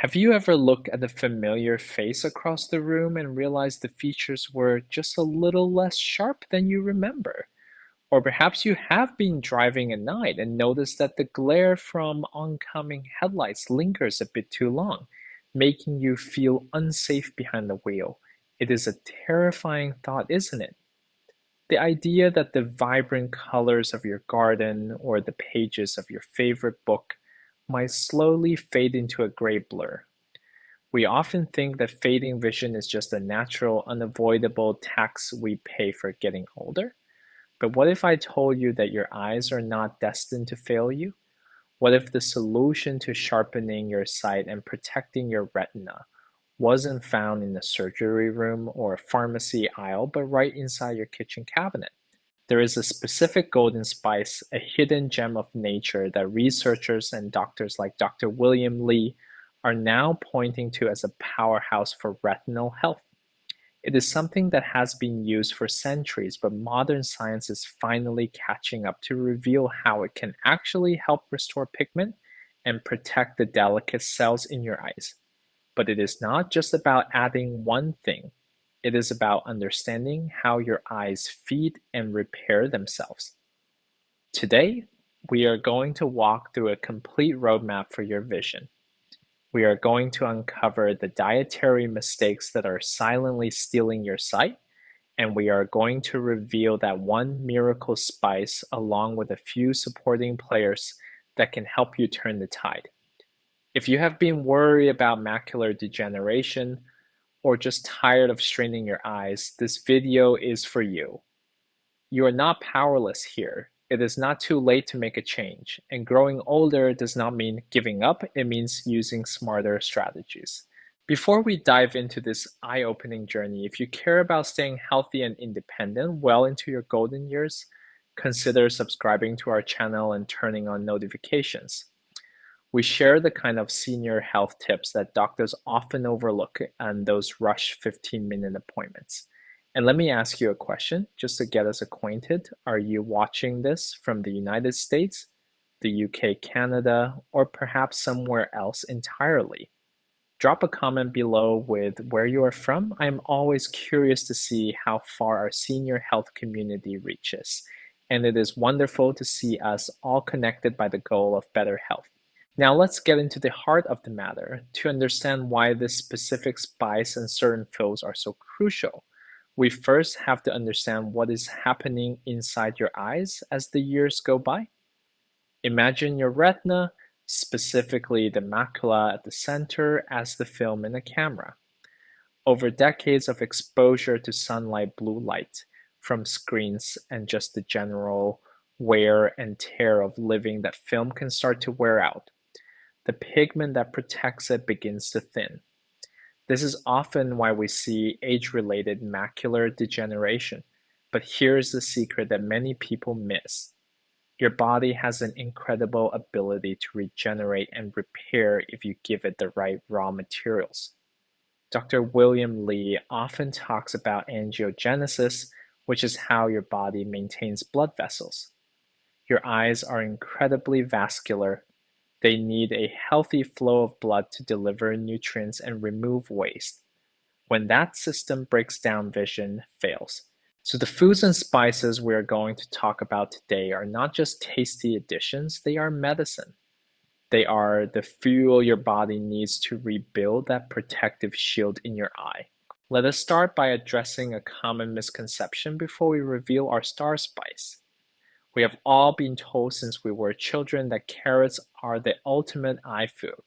Have you ever looked at a familiar face across the room and realized the features were just a little less sharp than you remember? Or perhaps you have been driving at night and noticed that the glare from oncoming headlights lingers a bit too long, making you feel unsafe behind the wheel. It is a terrifying thought, isn't it? The idea that the vibrant colors of your garden or the pages of your favorite book might slowly fade into a gray blur. We often think that fading vision is just a natural, unavoidable tax we pay for getting older. But what if I told you that your eyes are not destined to fail you? What if the solution to sharpening your sight and protecting your retina wasn't found in a surgery room or a pharmacy aisle, but right inside your kitchen cabinet? There is a specific golden spice, a hidden gem of nature that researchers and doctors like Dr. William Li are now pointing to as a powerhouse for retinal health. It is something that has been used for centuries, but modern science is finally catching up to reveal how it can actually help restore pigment and protect the delicate cells in your eyes. But it is not just about adding one thing, it is about understanding how your eyes feed and repair themselves. Today, we are going to walk through a complete roadmap for your vision. We are going to uncover the dietary mistakes that are silently stealing your sight, and we are going to reveal that one miracle spice along with a few supporting players that can help you turn the tide. If you have been worried about macular degeneration or just tired of straining your eyes, this video is for you. You are not powerless here. It is not too late to make a change, and growing older does not mean giving up, it means using smarter strategies. Before we dive into this eye-opening journey, if you care about staying healthy and independent well into your golden years, consider subscribing to our channel and turning on notifications. We share the kind of senior health tips that doctors often overlook on those rush 15-minute appointments. And let me ask you a question just to get us acquainted. Are you watching this from the United States, the UK, Canada, or perhaps somewhere else entirely? Drop a comment below with where you are from. I'm always curious to see how far our senior health community reaches. And it is wonderful to see us all connected by the goal of better health. Now let's get into the heart of the matter. To understand why this specific spice and certain fields are so crucial, we first have to understand what is happening inside your eyes as the years go by. Imagine your retina, specifically the macula at the center, as the film in a camera. Over decades of exposure to sunlight blue light from screens and just the general wear and tear of living, that film can start to wear out. The pigment that protects it begins to thin. This is often why we see age-related macular degeneration. But here's the secret that many people miss. Your body has an incredible ability to regenerate and repair if you give it the right raw materials. Dr. William Li often talks about angiogenesis, which is how your body maintains blood vessels. Your eyes are incredibly vascular. They need a healthy flow of blood to deliver nutrients and remove waste. When that system breaks down, vision fails. So the foods and spices we're going to talk about today are not just tasty additions, they are medicine. They are the fuel your body needs to rebuild that protective shield in your eye. Let us start by addressing a common misconception before we reveal our star spice. We have all been told since we were children that carrots are the ultimate eye food.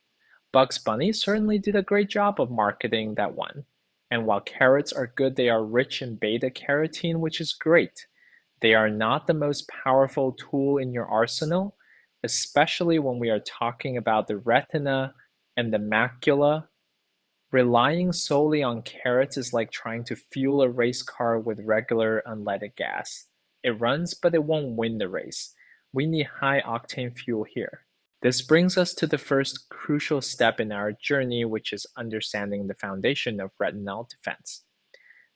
Bugs Bunny certainly did a great job of marketing that one. And while carrots are good, they are rich in beta-carotene, which is great. They are not the most powerful tool in your arsenal, especially when we are talking about the retina and the macula. Relying solely on carrots is like trying to fuel a race car with regular unleaded gas. It runs, but it won't win the race. We need high-octane fuel here. This brings us to the first crucial step in our journey, which is understanding the foundation of retinal defense.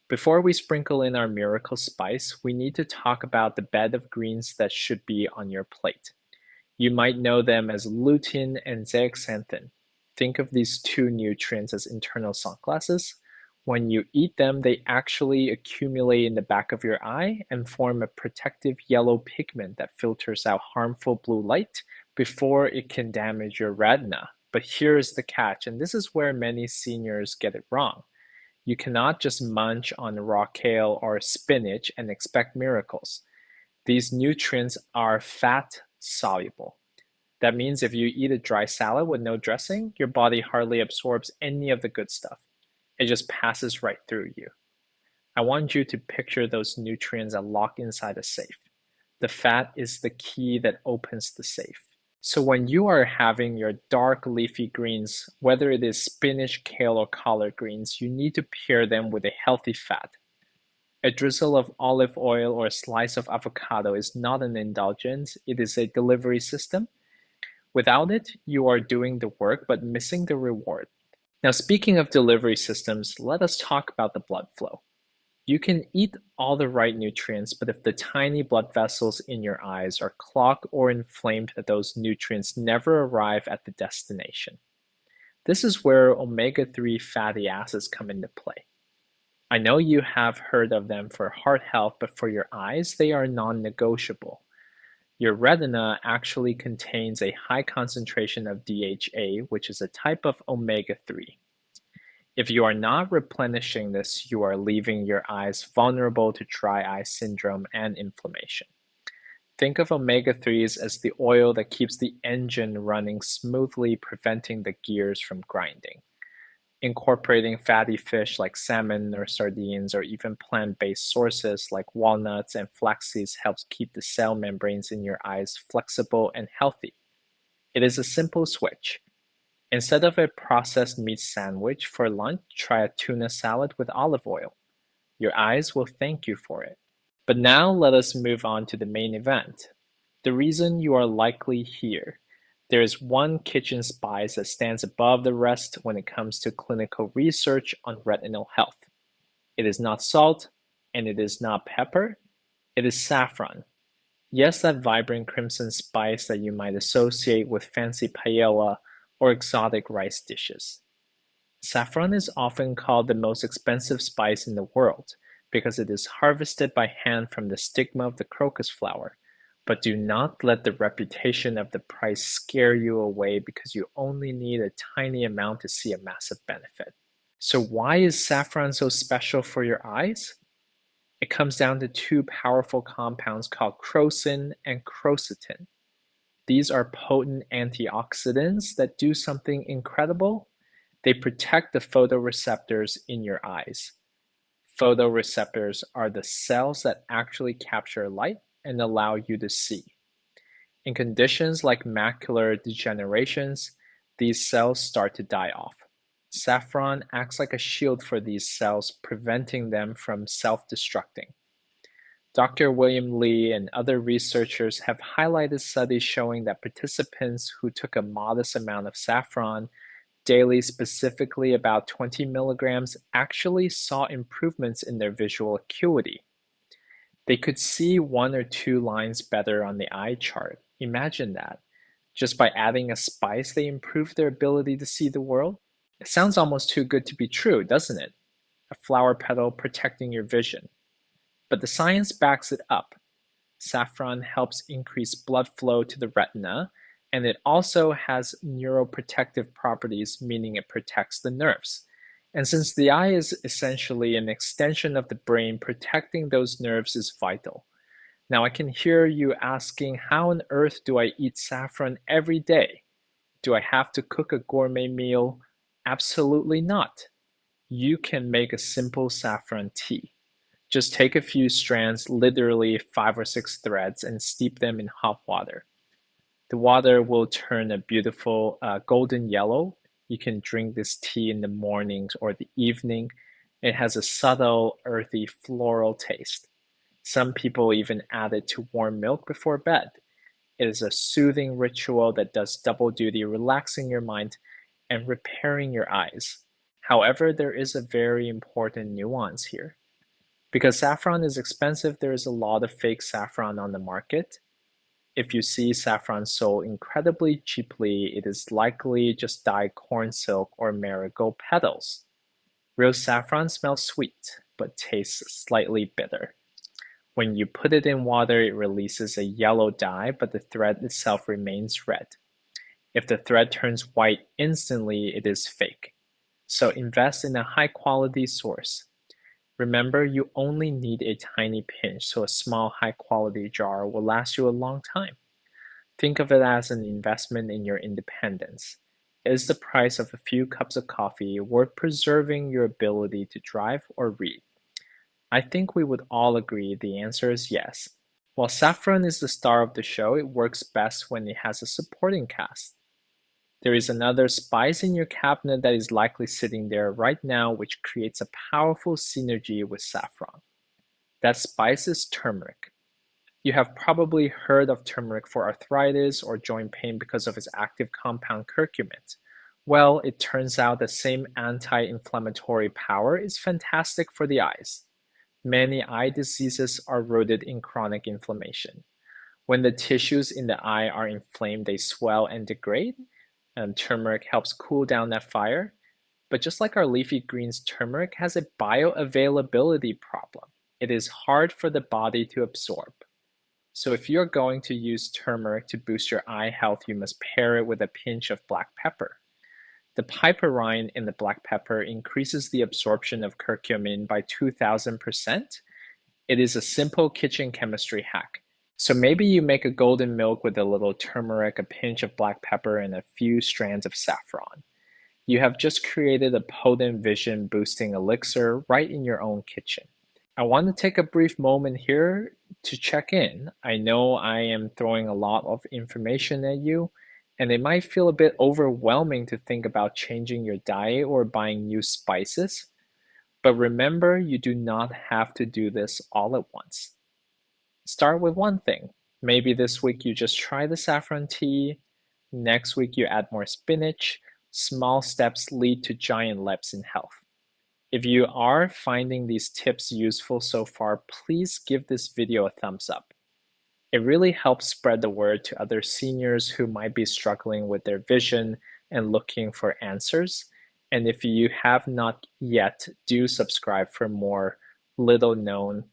Before we sprinkle in our miracle spice, we need to talk about the bed of greens that should be on your plate. You might know them as lutein and zeaxanthin. Think of these two nutrients as internal sunglasses. When you eat them, they actually accumulate in the back of your eye and form a protective yellow pigment that filters out harmful blue light before it can damage your retina. But here's the catch, and this is where many seniors get it wrong. You cannot just munch on raw kale or spinach and expect miracles. These nutrients are fat soluble. That means if you eat a dry salad with no dressing, your body hardly absorbs any of the good stuff. It just passes right through you. I want you to picture those nutrients that lock inside a safe. The fat is the key that opens the safe. So when you are having your dark leafy greens, whether it is spinach, kale, or collard greens, you need to pair them with a healthy fat. A drizzle of olive oil or a slice of avocado is not an indulgence, it is a delivery system. Without it, you are doing the work but missing the reward. Now, speaking of delivery systems, let us talk about the blood flow. You can eat all the right nutrients, but if the tiny blood vessels in your eyes are clogged or inflamed, those nutrients never arrive at the destination. This is where omega-3 fatty acids come into play. I know you have heard of them for heart health, but for your eyes, they are non-negotiable. Your retina actually contains a high concentration of DHA, which is a type of omega-3. If you are not replenishing this, you are leaving your eyes vulnerable to dry eye syndrome and inflammation. Think of omega-3s as the oil that keeps the engine running smoothly, preventing the gears from grinding. Incorporating fatty fish like salmon or sardines, or even plant-based sources like walnuts and flax seeds helps keep the cell membranes in your eyes flexible and healthy. It is a simple switch. Instead of a processed meat sandwich for lunch, try a tuna salad with olive oil. Your eyes will thank you for it. But now let us move on to the main event. The reason you are likely here. There is one kitchen spice that stands above the rest when it comes to clinical research on retinal health. It is not salt, and it is not pepper. It is saffron. Yes, that vibrant crimson spice that you might associate with fancy paella or exotic rice dishes. Saffron is often called the most expensive spice in the world because it is harvested by hand from the stigma of the crocus flower. But do not let the reputation of the price scare you away because you only need a tiny amount to see a massive benefit. So why is saffron so special for your eyes? It comes down to two powerful compounds called crocin and quercetin. These are potent antioxidants that do something incredible. They protect the photoreceptors in your eyes. Photoreceptors are the cells that actually capture light and allow you to see. In conditions like macular degenerations, these cells start to die off. Saffron acts like a shield for these cells, preventing them from self-destructing. Dr. William Lee and other researchers have highlighted studies showing that participants who took a modest amount of saffron daily, specifically about 20 milligrams, actually saw improvements in their visual acuity. They could see one or two lines better on the eye chart. Imagine that. Just by adding a spice, they improved their ability to see the world? It sounds almost too good to be true, doesn't it? A flower petal protecting your vision. But the science backs it up. Saffron helps increase blood flow to the retina, and it also has neuroprotective properties, meaning it protects the nerves. And since the eye is essentially an extension of the brain, protecting those nerves is vital. Now, I can hear you asking, how on earth do I eat saffron every day? Do I have to cook a gourmet meal? Absolutely not. You can make a simple saffron tea. Just take a few strands, literally 5 or 6 threads, and steep them in hot water. The water will turn a beautiful golden yellow. You can drink this tea in the mornings or the evening. It has a subtle, earthy, floral taste. Some people even add it to warm milk before bed. It is a soothing ritual that does double duty, relaxing your mind and repairing your eyes. However, there is a very important nuance here. Because saffron is expensive, there is a lot of fake saffron on the market. If you see saffron sold incredibly cheaply, it is likely just dyed corn silk or marigold petals. Real saffron smells sweet, but tastes slightly bitter. When you put it in water, it releases a yellow dye, but the thread itself remains red. If the thread turns white instantly, it is fake. So invest in a high quality source. Remember, you only need a tiny pinch, so a small high quality jar will last you a long time. Think of it as an investment in your independence. Is the price of a few cups of coffee worth preserving your ability to drive or read? I think we would all agree the answer is yes. While saffron is the star of the show, it works best when it has a supporting cast. There is another spice in your cabinet that is likely sitting there right now, which creates a powerful synergy with saffron. That spice is turmeric. You have probably heard of turmeric for arthritis or joint pain because of its active compound curcumin. Well, it turns out the same anti-inflammatory power is fantastic for the eyes. Many eye diseases are rooted in chronic inflammation. When the tissues in the eye are inflamed, they swell and degrade, and turmeric helps cool down that fire. But just like our leafy greens, turmeric has a bioavailability problem. It is hard for the body to absorb. So if you're going to use turmeric to boost your eye health, you must pair it with a pinch of black pepper. The piperine in the black pepper increases the absorption of curcumin by 2000%. It is a simple kitchen chemistry hack. So maybe you make a golden milk with a little turmeric, a pinch of black pepper, and a few strands of saffron. You have just created a potent vision boosting elixir right in your own kitchen. I want to take a brief moment here to check in. I know I am throwing a lot of information at you, and it might feel a bit overwhelming to think about changing your diet or buying new spices. But remember, you do not have to do this all at once. Start with one thing. Maybe this week you just try the saffron tea. Next week you add more spinach. Small steps lead to giant leaps in health. If you are finding these tips useful so far, please give this video a thumbs up. It really helps spread the word to other seniors who might be struggling with their vision and looking for answers. And if you have not yet, do subscribe for more little known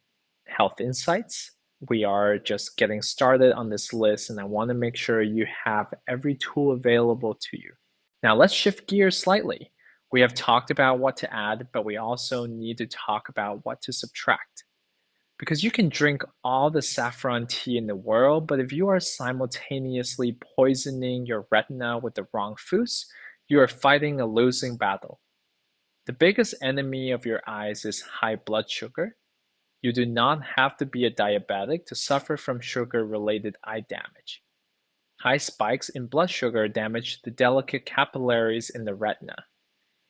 health insights. We are just getting started on this list, and I want to make sure you have every tool available to you. Now let's shift gears slightly. We have talked about what to add, but we also need to talk about what to subtract. Because you can drink all the saffron tea in the world, but if you are simultaneously poisoning your retina with the wrong foods, you are fighting a losing battle. The biggest enemy of your eyes is high blood sugar. You do not have to be a diabetic to suffer from sugar-related eye damage. High spikes in blood sugar damage the delicate capillaries in the retina.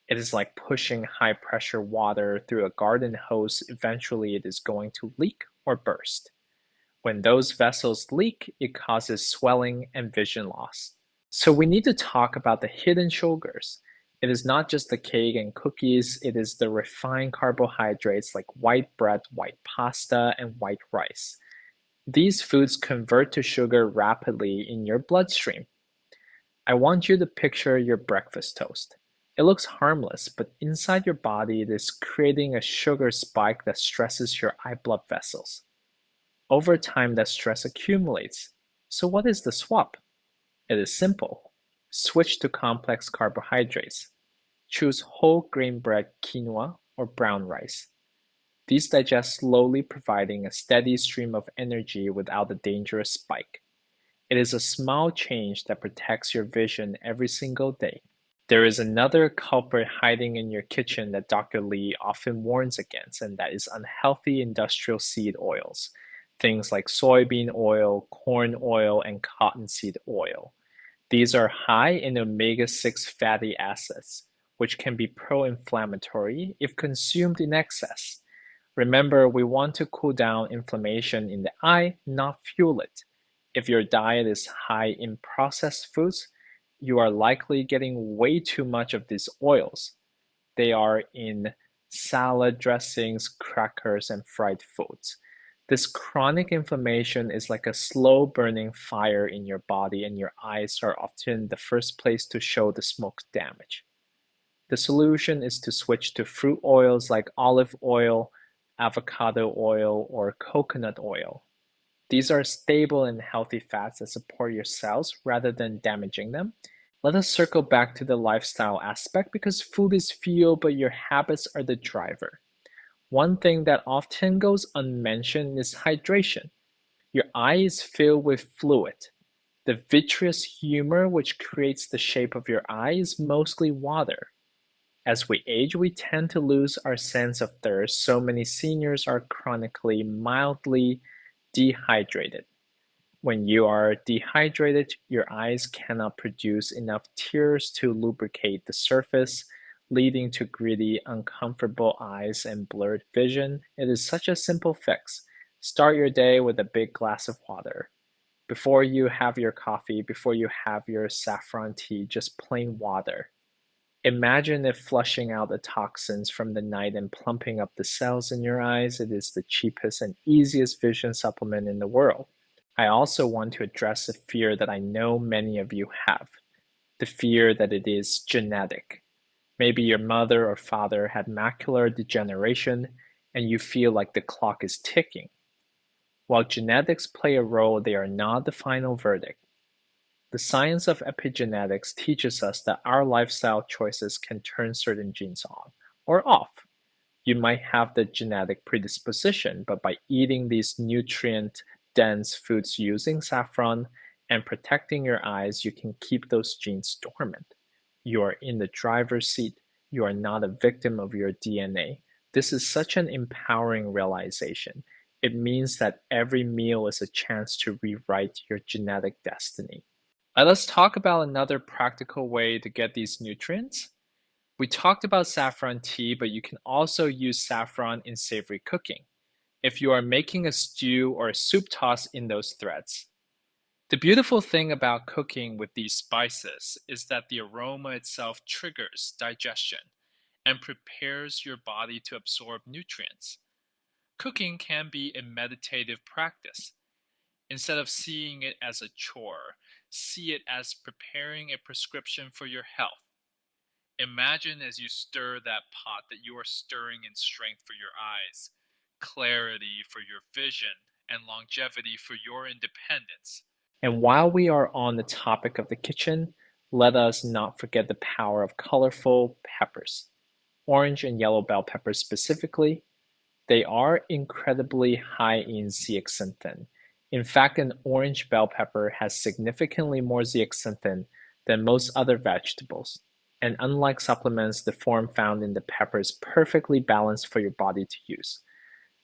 It is like pushing high-pressure water through a garden hose. Eventually, it is going to leak or burst. When those vessels leak, it causes swelling and vision loss. So we need to talk about the hidden sugars. It is not just the cake and cookies, it is the refined carbohydrates like white bread, white pasta, and white rice. These foods convert to sugar rapidly in your bloodstream. I want you to picture your breakfast toast. It looks harmless, but inside your body it is creating a sugar spike that stresses your eye blood vessels. Over time, that stress accumulates. So what is the swap? It is simple. Switch to complex carbohydrates. Choose whole grain bread, quinoa, or brown rice. These digest slowly, providing a steady stream of energy without a dangerous spike. It is a small change that protects your vision every single day. There is another culprit hiding in your kitchen that Dr. Lee often warns against, and that is unhealthy industrial seed oils. Things like soybean oil, corn oil, and cottonseed oil. These are high in omega-6 fatty acids, which can be pro-inflammatory if consumed in excess. Remember, we want to cool down inflammation in the eye, not fuel it. If your diet is high in processed foods, you are likely getting way too much of these oils. They are in salad dressings, crackers, and fried foods. This chronic inflammation is like a slow burning fire in your body, and your eyes are often the first place to show the smoke damage. The solution is to switch to fruit oils like olive oil, avocado oil, or coconut oil. These are stable and healthy fats that support your cells rather than damaging them. Let us circle back to the lifestyle aspect because food is fuel, but your habits are the driver. One thing that often goes unmentioned is hydration. Your eye is filled with fluid. The vitreous humor, which creates the shape of your eye, is mostly water. As we age, we tend to lose our sense of thirst, so many seniors are chronically mildly dehydrated. When you are dehydrated, your eyes cannot produce enough tears to lubricate the surface, leading to gritty, uncomfortable eyes and blurred vision. It is such a simple fix. Start your day with a big glass of water. Before you have your coffee, before you have your saffron tea, just plain water. Imagine if flushing out the toxins from the night and plumping up the cells in your eyes. It is the cheapest and easiest vision supplement in the world. I also want to address a fear that I know many of you have, the fear that it is genetic. Maybe your mother or father had macular degeneration and you feel like the clock is ticking. While genetics play a role, they are not the final verdict. The science of epigenetics teaches us that our lifestyle choices can turn certain genes on or off. You might have the genetic predisposition, but by eating these nutrient-dense foods using saffron and protecting your eyes, you can keep those genes dormant. You are in the driver's seat. You are not a victim of your DNA. This is such an empowering realization. It means that every meal is a chance to rewrite your genetic destiny. Let's talk about another practical way to get these nutrients. We talked about saffron tea, but you can also use saffron in savory cooking if you are making a stew or a soup, toss in those threads. The beautiful thing about cooking with these spices is that the aroma itself triggers digestion and prepares your body to absorb nutrients. Cooking can be a meditative practice. Instead of seeing it as a chore, see it as preparing a prescription for your health. Imagine as you stir that pot that you are stirring in strength for your eyes, clarity for your vision, and longevity for your independence. And while we are on the topic of the kitchen, let us not forget the power of colorful peppers. Orange and yellow bell peppers specifically, they are incredibly high in zeaxanthin. In fact, an orange bell pepper has significantly more zeaxanthin than most other vegetables. And unlike supplements, the form found in the pepper is perfectly balanced for your body to use.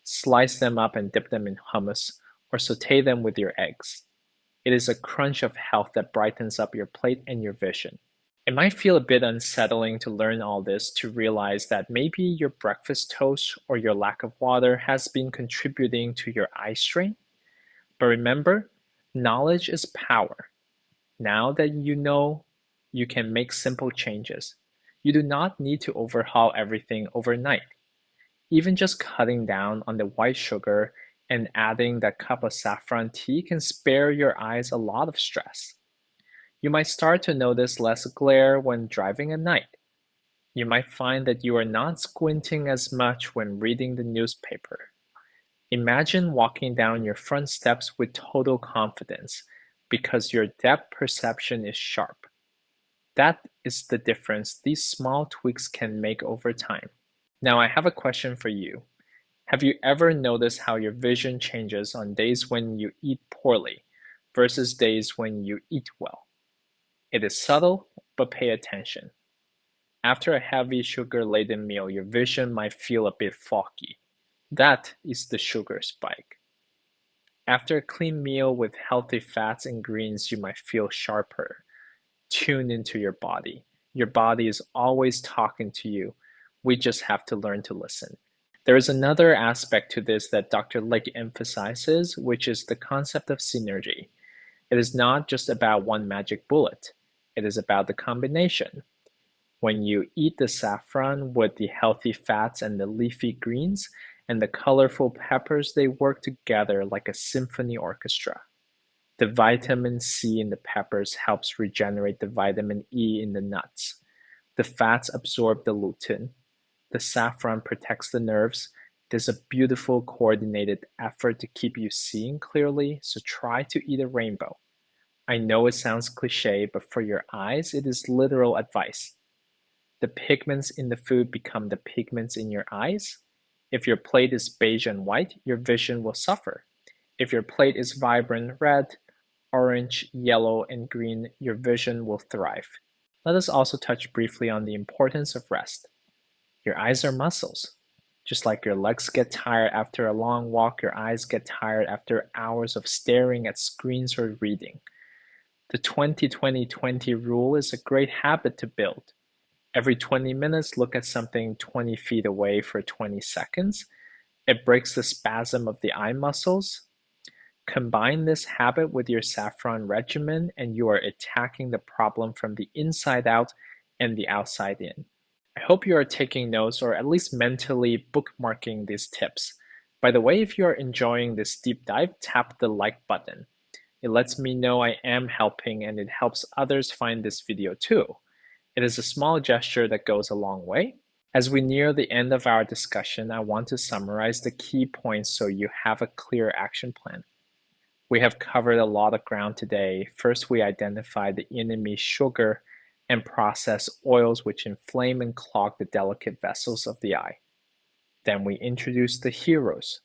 Slice them up and dip them in hummus or saute them with your eggs. It is a crunch of health that brightens up your plate and your vision. It might feel a bit unsettling to learn all this, to realize that maybe your breakfast toast or your lack of water has been contributing to your eye strain. But remember, knowledge is power. Now that you know, you can make simple changes. You do not need to overhaul everything overnight. Even just cutting down on the white sugar and adding that cup of saffron tea can spare your eyes a lot of stress. You might start to notice less glare when driving at night. You might find that you are not squinting as much when reading the newspaper. Imagine walking down your front steps with total confidence because your depth perception is sharp. That is the difference these small tweaks can make over time. Now, I have a question for you. Have you ever noticed how your vision changes on days when you eat poorly versus days when you eat well? It is subtle, but pay attention. After a heavy sugar-laden meal, your vision might feel a bit foggy. That is the sugar spike. After a clean meal with healthy fats and greens, you might feel sharper. Tune into your body. Your body is always talking to you. We just have to learn to listen. There is another aspect to this that Dr. Lake emphasizes, which is the concept of synergy. It is not just about one magic bullet. It is about the combination. When you eat the saffron with the healthy fats and the leafy greens, And the colorful peppers, they work together like a symphony orchestra. The vitamin C in the peppers helps regenerate the vitamin E in the nuts. The fats absorb the lutein. The saffron protects the nerves. There's a beautiful coordinated effort to keep you seeing clearly, so try to eat a rainbow. I know it sounds cliche, but for your eyes, it is literal advice. The pigments in the food become the pigments in your eyes. If your plate is beige and white, your vision will suffer. If your plate is vibrant red, orange, yellow, and green, your vision will thrive. Let us also touch briefly on the importance of rest. Your eyes are muscles. Just like your legs get tired after a long walk, your eyes get tired after hours of staring at screens or reading. The 20-20-20 rule is a great habit to build. Every 20 minutes, look at something 20 feet away for 20 seconds. It breaks the spasm of the eye muscles. Combine this habit with your saffron regimen, and you are attacking the problem from the inside out and the outside in. I hope you are taking notes or at least mentally bookmarking these tips. By the way, if you are enjoying this deep dive, tap the like button. It lets me know I am helping and it helps others find this video too. It is a small gesture that goes a long way. As we near the end of our discussion, I want to summarize the key points so you have a clear action plan. We have covered a lot of ground today. First, we identified the enemy sugar and processed oils which inflame and clog the delicate vessels of the eye. Then we introduced the heroes,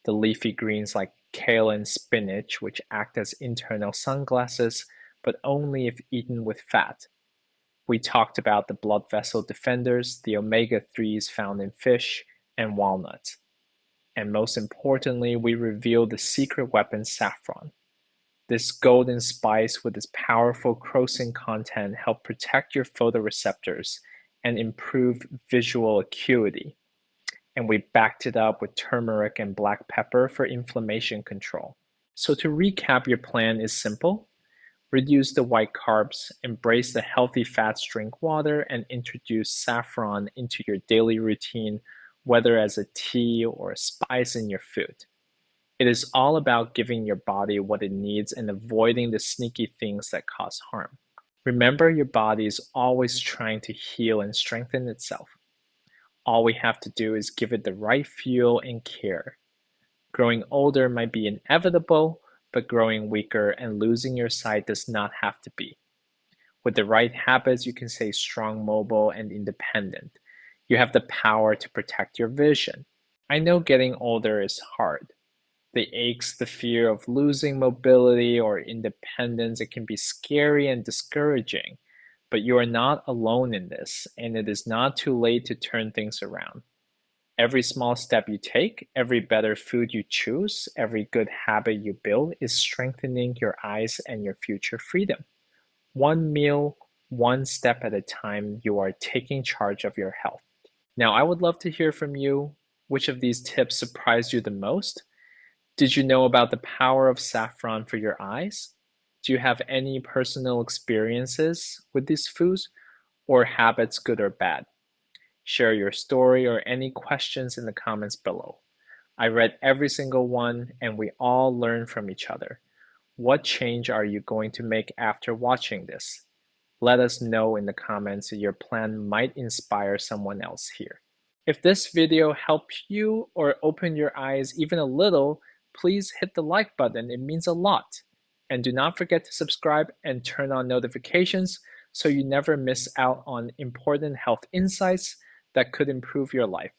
the leafy greens like kale and spinach, which act as internal sunglasses, but only if eaten with fat. We talked about the blood vessel defenders, the omega-3s found in fish, and walnuts. And most importantly, we revealed the secret weapon saffron. This golden spice with its powerful crocin content helps protect your photoreceptors and improve visual acuity. And we backed it up with turmeric and black pepper for inflammation control. So to recap, your plan is simple. Reduce the white carbs, embrace the healthy fats, drink water, and introduce saffron into your daily routine, whether as a tea or a spice in your food. It is all about giving your body what it needs and avoiding the sneaky things that cause harm. Remember, your body is always trying to heal and strengthen itself. All we have to do is give it the right fuel and care. Growing older might be inevitable, but growing weaker and losing your sight does not have to be. With the right habits, you can stay strong, mobile, and independent. You have the power to protect your vision. I know getting older is hard. The aches, the fear of losing mobility or independence, it can be scary and discouraging. But you are not alone in this, and it is not too late to turn things around. Every small step you take, every better food you choose, every good habit you build is strengthening your eyes and your future freedom. One meal, one step at a time, you are taking charge of your health. Now, I would love to hear from you. Which of these tips surprised you the most? Did you know about the power of saffron for your eyes? Do you have any personal experiences with these foods or habits, good or bad? Share your story or any questions in the comments below. I read every single one and we all learn from each other. What change are you going to make after watching this? Let us know in the comments. Your plan might inspire someone else here. If this video helped you or opened your eyes even a little, please hit the like button. It means a lot. And do not forget to subscribe and turn on notifications so you never miss out on important health insights that could improve your life.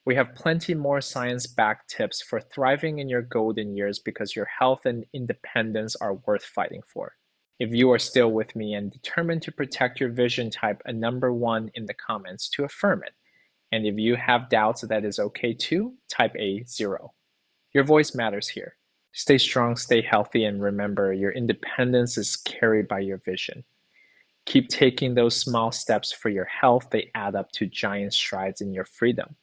We have plenty more science-backed tips for thriving in your golden years because your health and independence are worth fighting for. If you are still with me and determined to protect your vision, type a number 1 in the comments to affirm it. And if you have doubts that is okay too, type a 0. Your voice matters here. Stay strong, stay healthy, and remember, your independence is carried by your vision. Keep taking those small steps for your health. They add up to giant strides in your freedom.